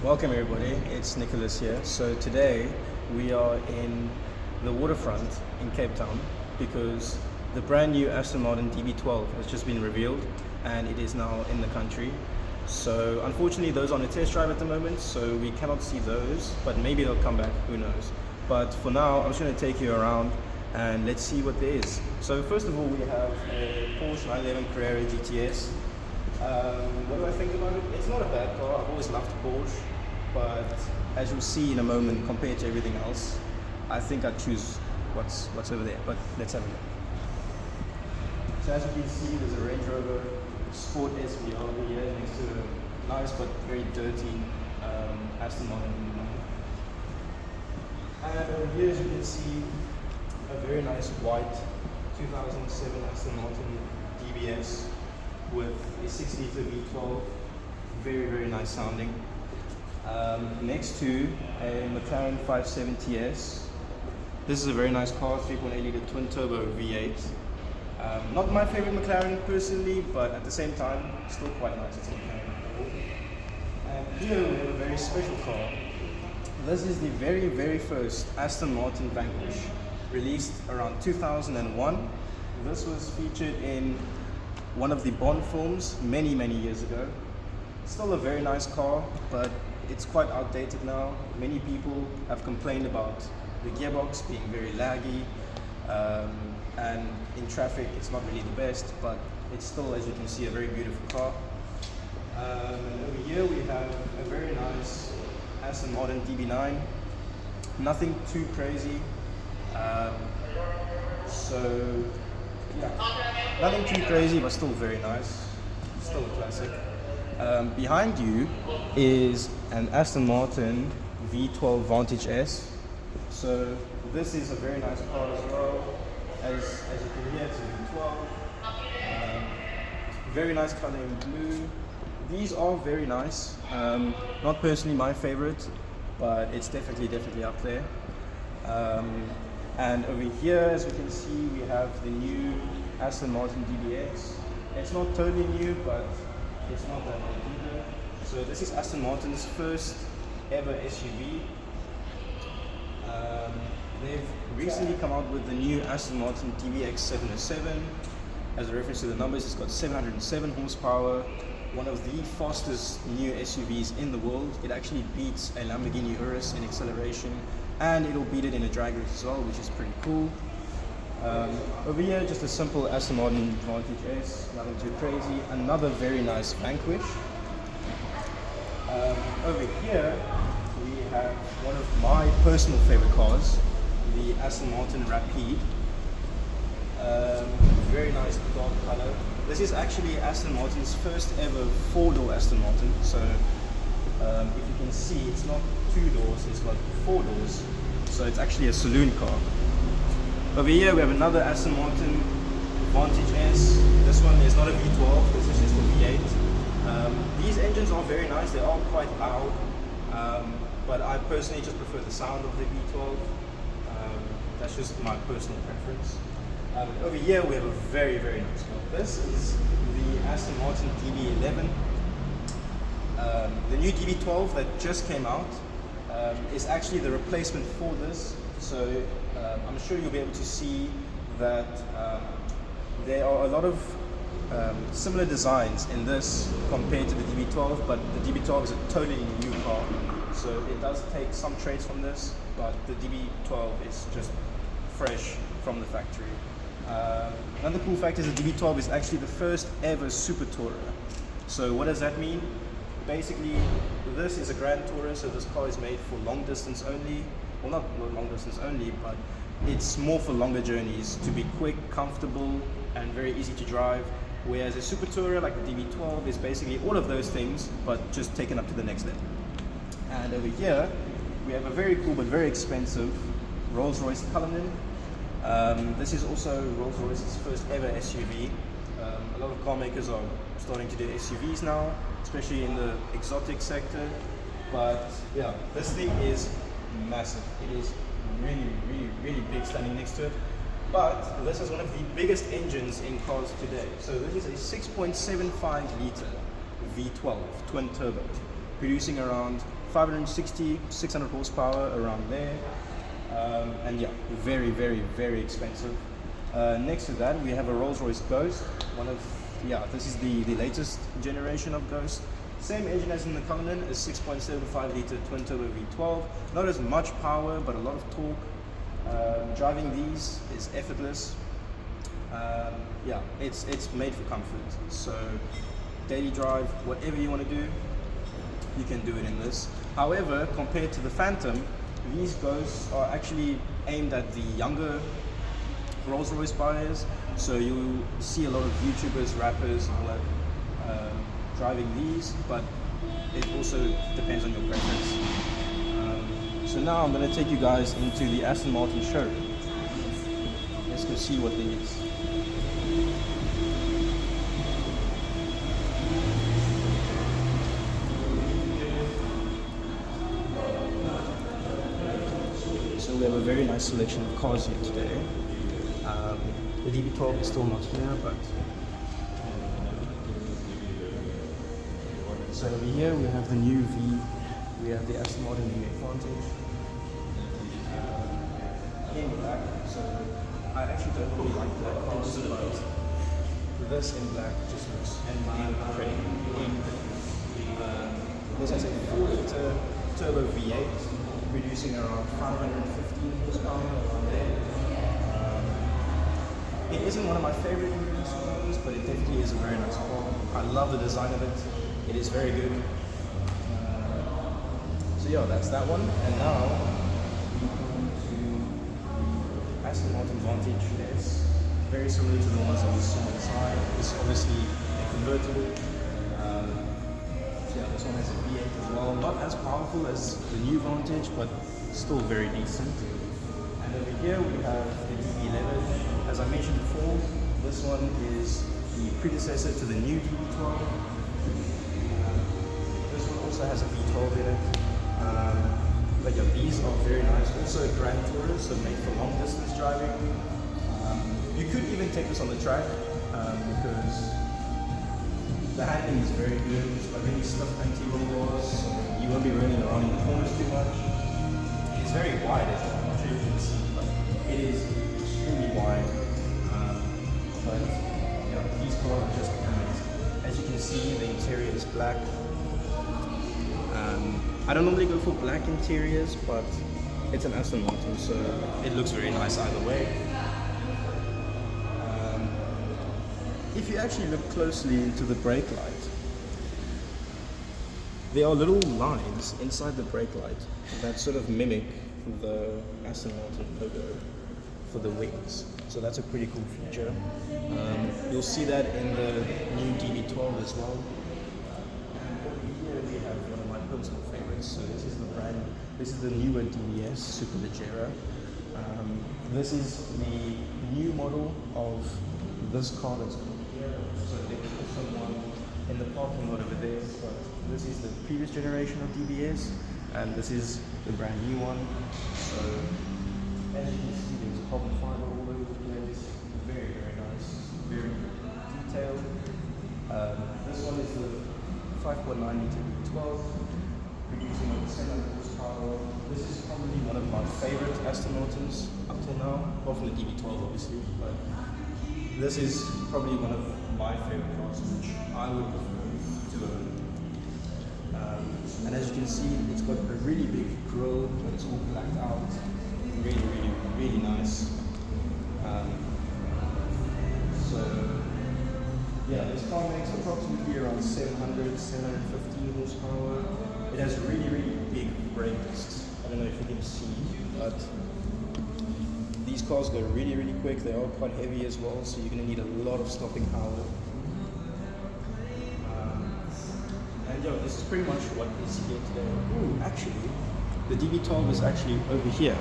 Welcome everybody, it's Nicholas here. So today we are in the waterfront in Cape Town because the brand new Aston Martin DB12 has just been revealed and it is now in the country. So unfortunately those are on a test drive at the moment, so we cannot see those, but maybe they'll come back, who knows. But for now I'm just going to take you around and let's see what there is. So first of all we have a Porsche 911 Carrera GTS. What do I think about it? It's not a bad car. I've always loved Porsche, but as you'll see in a moment, compared to everything else, I think I'd choose what's over there. But let's have a look. So as you can see, there's a Range Rover Sport SVR over here next to a nice but very dirty Aston Martin. And over here, as you can see, a very nice white 2007 Aston Martin DBS with a 6-litre V12, very nice sounding. Next to a McLaren 570S. This is a very nice car, 3.8-litre twin turbo V8. Not my favorite McLaren personally, but at the same time, still quite nice. It's a McLaren. And here we have a very special car. This is the very first Aston Martin Vanquish, released around 2001. This was featured in one of the Bond films many years ago. Still a very nice car, but it's quite outdated now. Many people have complained about the gearbox being very laggy, and in traffic it's not really the best, but it's still, as you can see, a very beautiful car. And over here we have a very nice Aston Martin DB9. Nothing too crazy. So yeah, nothing too crazy, but still very nice. Still a classic. Behind you is an Aston Martin V12 Vantage S. So this is a very nice car as well. As you can hear, it's a V12. Very nice color in blue. These are very nice. Not personally my favorite, but it's definitely up there. And over here, as we can see, we have the new Aston Martin DBX. It's not totally new, but it's not that old either. So this is Aston Martin's first ever SUV. They've recently come out with the new Aston Martin DBX 707. As a reference to the numbers, it's got 707 horsepower, one of the fastest new SUVs in the world. It actually beats a Lamborghini Urus in acceleration, and it'll beat it in a drag race as well, which is pretty cool. Over here, just a simple Aston Martin Vantage S, nothing too crazy. Another very nice Vanquish. Over here, we have one of my personal favorite cars, the Aston Martin Rapide. Very nice dark color. This is actually Aston Martin's first ever four-door Aston Martin. So if you can see, it's not two doors, it's got four doors. So it's actually a saloon car. Over here we have another Aston Martin Vantage S. This one is not a V12, this is just a V8. These engines are very nice, they are quite loud, but I personally just prefer the sound of the V12. That's just my personal preference. Over here we have a very nice car. This is the Aston Martin DB11. The new DB12 that just came out is actually the replacement for this. So I'm sure you'll be able to see that there are a lot of similar designs in this compared to the DB12, but the DB12 is a totally new car. So it does take some traits from this, but the DB12 is just fresh from the factory. Another cool fact is the DB12 is actually the first ever Super Tourer. So what does that mean? Basically, this is a Grand Tourer, so this car is made for long distance only. Well, not long distance only, but it's more for longer journeys, to be quick, comfortable, and very easy to drive. Whereas a Super Tourer, like the DB12, is basically all of those things, but just taken up to the next level. And over here, we have a very cool but very expensive Rolls-Royce Cullinan. This is also Rolls-Royce's first ever SUV. A lot of car makers are starting to do SUVs now, especially in the exotic sector. But yeah, this thing is massive. It is really big standing next to it. But this is one of the biggest engines in cars today. So this is a 6.75 litre V12 twin turbo. producing around 560, 600 horsepower around there. And yeah, very, very, very expensive. Next to that, we have a Rolls-Royce Ghost. This is the latest generation of Ghost. Same engine as in the Cullinan, a 6.75 litre twin turbo V12. Not as much power, but a lot of torque. Driving these is effortless. It's made for comfort. So daily drive, whatever you want to do, you can do it in this. However, compared to the Phantom, these Ghosts are actually aimed at the younger Rolls-Royce buyers. So you see a lot of YouTubers, rappers, and all that driving these, but it also depends on your preference. So now I'm going to take you guys into the Aston Martin showroom. Let's go see what there is. So we have a very nice selection of cars here today. The DB12 is still not here, but so over here we have the new we have the Aston Martin Vantage in black. So I actually don't really like black cars, but this in black just looks incredible. This has a 4-litre turbo V8 producing around 515 horsepower around there. It isn't one of my favorite cars, but it definitely is a very nice car. I love the design of it. It is very good. So yeah, that's that one. And now we come to Aston Martin Vantage S. Very similar to the ones that we saw inside. It's obviously a convertible. This one has a V8 as well. Not as powerful as the new Vantage, but still very decent. And over here we have the DB11. As I mentioned before, this one is the predecessor to the new DB12. This one also has a V12 in it. But yeah, these are very nice. Also a Grand Tourer, so made for long distance driving. You could even take this on the track because the handling is very good. It's got really stiff anti-roll bars, so you won't be rolling around in the corners too much. It's very wide, as I'm sure you can see, but it is extremely wide. But yeah, these cars are just amazing. As you can see, the interior is black. I don't normally go for black interiors, but it's an Aston Martin, so it looks very nice either way. If you actually look closely into the brake light, there are little lines inside the brake light that sort of mimic the Aston Martin logo for the wings. So that's a pretty cool feature. You'll see that in the new DB12 as well. Here we have one of my personal favorites. So this is the newer DBS Superleggera. This is the new model of this car that's here. So there was someone in the parking lot over there, but this is the previous generation of DBS, and this is the brand new one. So as you can see, there's carbon fiber all over the place. Very, very nice, very detailed. This one is the 5.9 litre V12, producing over 700 horsepower. This is probably one of my favorite Aston Martins up till now, apart from the DB12 obviously, but this is probably one of my favorite cars, which I would prefer to own. And as you can see, it's got a really big grille, but it's all blacked out. Really, really, really nice. So yeah, this car makes approximately around 700, 715 horsepower. It has really, really big brake discs. I don't know if you can see, but these cars go really, really quick. They are quite heavy as well, so you're going to need a lot of stopping power. And yeah, this is pretty much what is here today. Ooh, actually, the DB12 is actually over here.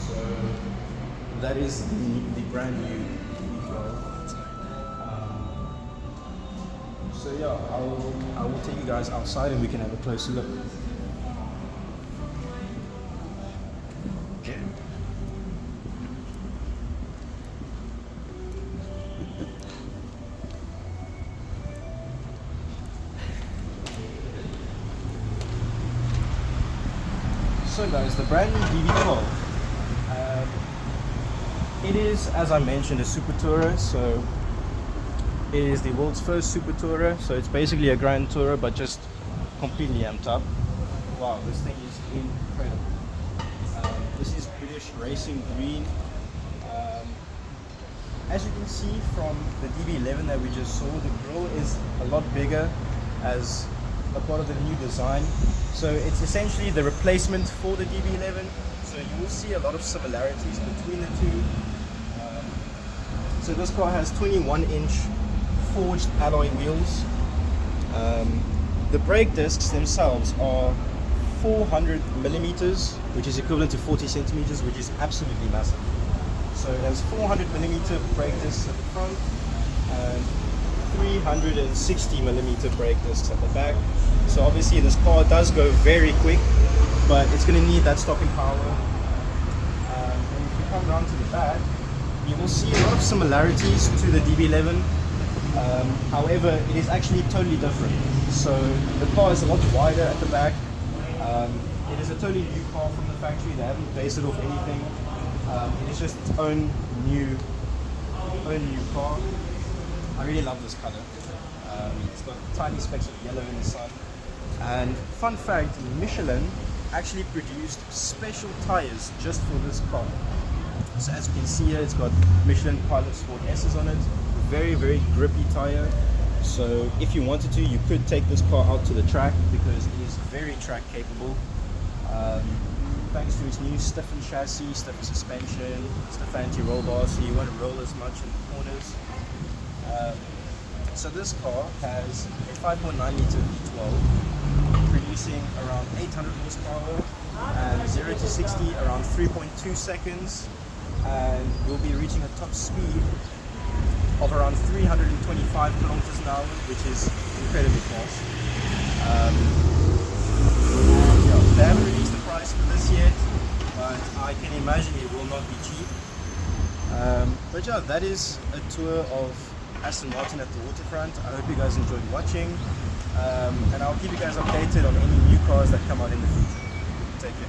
So that is the brand new DB12. So yeah, I will take you guys outside and we can have a closer look. So guys, the brand new DB12. It is, as I mentioned, a super tourer. So it is the world's first super tourer. So it's basically a grand tourer, but just completely amped up. Wow, this thing is incredible. This is British Racing Green. As you can see from the DB11 that we just saw, the grille is a lot bigger as a part of the new design. So it's essentially the replacement for the DB11. So you will see a lot of similarities between the two. So this car has 21-inch forged alloy wheels. The brake discs themselves are 400 millimeters, which is equivalent to 40 centimeters, which is absolutely massive. So it has 400 millimeter brake discs at the front and 360 millimeter brake discs at the back. So obviously this car does go very quick, but it's going to need that stopping power. And if you come down to the back, you will see a lot of similarities to the DB11. However, it is actually totally different. So the car is a lot wider at the back. It is a totally new car from the factory. They haven't based it off anything. It is just its own new car. I really love this color. It's got tiny specks of yellow in the sun. And fun fact, Michelin actually produced special tires just for this car. So as you can see here, it's got Michelin Pilot Sport S's on it. Very, very grippy tire. So if you wanted to, you could take this car out to the track because it is very track capable. Thanks to its new stiffened chassis, stiffened suspension, stiff anti-roll bar, so you won't roll as much in the corners. So this car has a 5.9 liter V12, producing around 800 horsepower and 0 to 60 around 3.2 seconds, and you'll be reaching a top speed of around 325 kilometers an hour, which is incredibly fast. They haven't released the price for this yet, but I can imagine it will not be cheap. But yeah, that is a tour of Aston Martin at the waterfront. I hope you guys enjoyed watching, and I'll keep you guys updated on any new cars that come out in the future. Take care.